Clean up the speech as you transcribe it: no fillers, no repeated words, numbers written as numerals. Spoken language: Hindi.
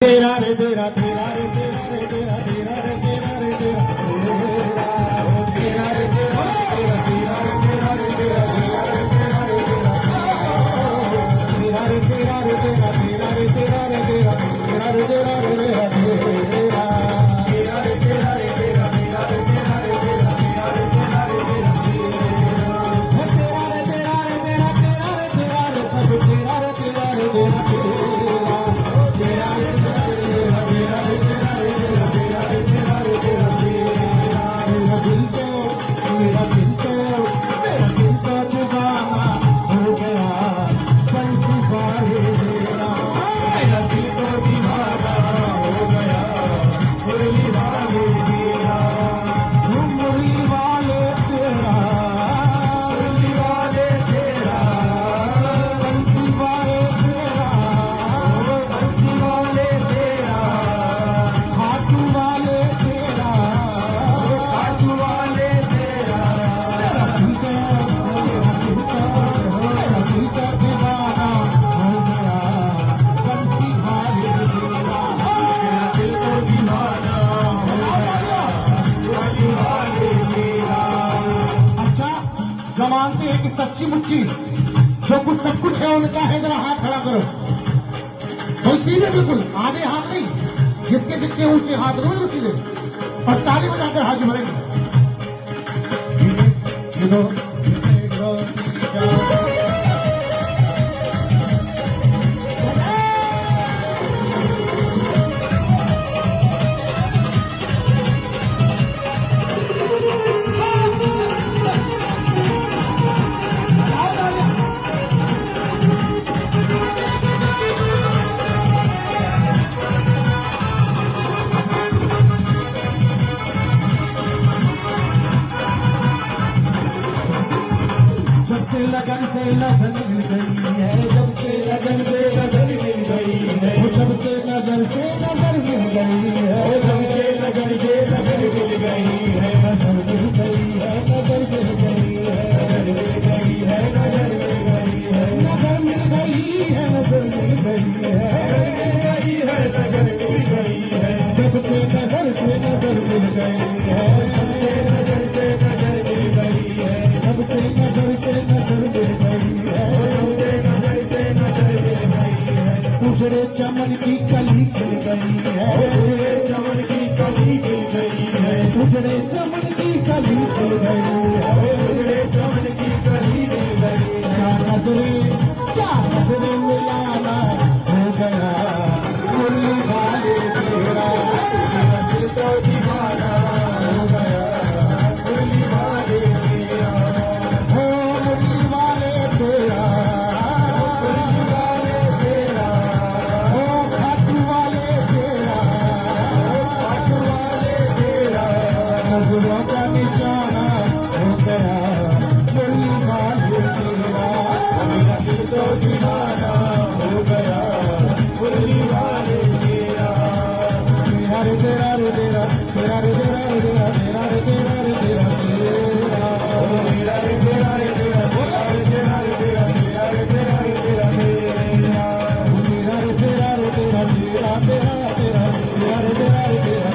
तेरा रे तेरा तेरा रे तेरा रे तेरा तेरा रे तेरा रे तेरा तेरा रे तेरा तेरा तेरा रे तेरा रे तेरा तेरा रे तेरा रे तेरा तेरा रे तेरा रे तेरा तेरा रे तेरा रे तेरा तेरा रे तेरा रे तेरा तेरा रे तेरा रे तेरा तेरा रे तेरा रे तेरा तेरा रे तेरा रे तेरा तेरा रे तेरा रे तेरा तेरा रे तेरा रे सब तेरा रे तेरा रे तेरा तेरा रे तेरा रे तेरा रे तेरा रे तेरा तेरा रे तेरा रे तेरा तेरा मेरा दिल तो दीवाना हो गया बंसी वाले तेरा मेरा दिल तो दीवाना हो गया मुरली वाले तेरा मुरली वाले तेरा मुरली वाले तेरा बंसी वाले तेरा बंसी वाले तेरा खाटू वाले तेरा खाटू वाले तेरा मेरा दिल तो दीवाना हो गया बंसी वाले तेरा मेरा दिल तो दीवाना हो गया बंसी वाले तेरा। अच्छा जवान से एक सच्ची मुट्ठी जो कुछ सब कुछ है उनका है, जरा हाथ खड़ा करो तो सीधे बिल्कुल आधे हाथ नहीं, जिसके जितने ऊंचे हाथ रोज सीधे और ताली बजाकर हाथ भरेंगे। जब से लगन मिल गई है, जब से लगन मिल गई है, जब से नजर मिल गई है, जब से नजर मिल गई है, नजर मिल गई है, नजर मिल गई है, नजर मिल गई है, नजर मिल गई है, नजर मिल गई है, नजर मिल गई है, नजर मिल गई है, जब से नजर मिल गई है, नजर से नजर मिल गई है, जब से नजर मिल गई है, उजड़े चमन की कली खिल गई है, उजड़े चमन की कली खिल गई है, उजड़े चमन की कली खिल गई है, उजड़े चमन की कली खिल गई है। क्या नजरे मिलाना हो गया मुरली वाले तेरा मेरा दिल तो दीवाना हो गया मुरली वाले तेरा हो मुरली वाले तेरा मुरली वाले तेरा हो खाटू वाले तेरा खाटू वाले तेरा नजरों का निशाना हो गया मुरली वाले तेरा मेरा दिल तो दीवाना हो गया मुरली वाले तेरा तेरा रे तेरा रे तेरा तेरा रे तेरा रे तेरा तेरा रे तेरा रे तेरा तेरा रे तेरा रे तेरा तेरा रे तेरा रे तेरा तेरा रे तेरा रे तेरा तेरा रे तेरा रे तेरा तेरा तेरा तेरा तेरा तेरा रे तेरा रे तेरा